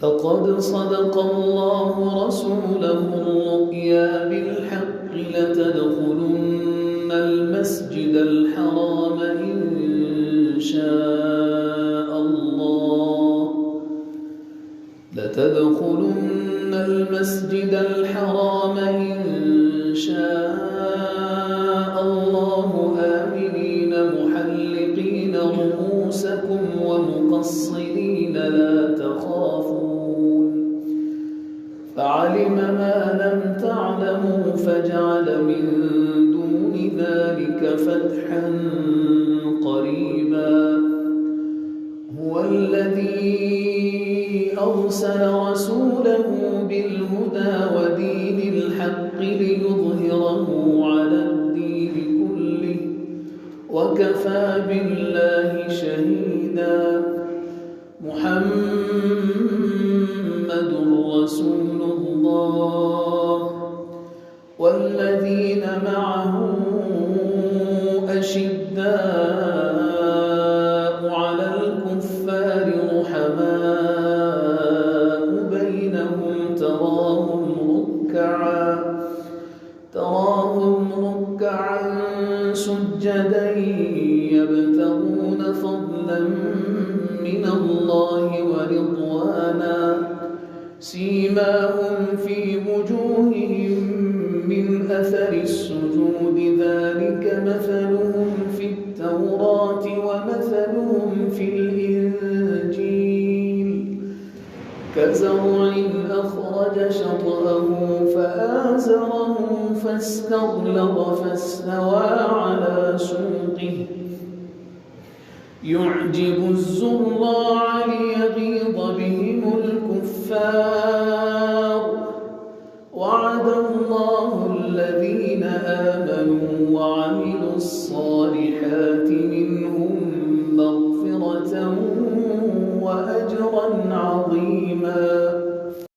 لقد صدق الله رسوله الرؤيا بالحق لتدخلن المسجد الحرام إن شاء الله لتدخلن المسجد الحرام إن شاء الله آمنين محلقين رؤوسكم ومقصرين لا تخافون فعلم ما لم تعلموا فجعل من دون ذلك فتحا قريبا هو الذي أرسل رسوله بالهدى ودين الحق ليظهره على الدين كله وكفى بالله شهيدا محمد رسول الله والذين معه أشداء على الكفار رحماء بينهم تراهم ركعا سجدا يبتغون فضلا من الله ورضوانا سيماهم في وجوههم من أثر السجود ذلك مثلهم في التوراة ومثلهم في الإنجيل كزرع أخرج شطأه فآزره فاستغلظ فاستوى على سوقه يعجب الزراع ليغيظ بهم الكفار وعد الله الذين آمنوا وعملوا الصالحات منهم مغفرة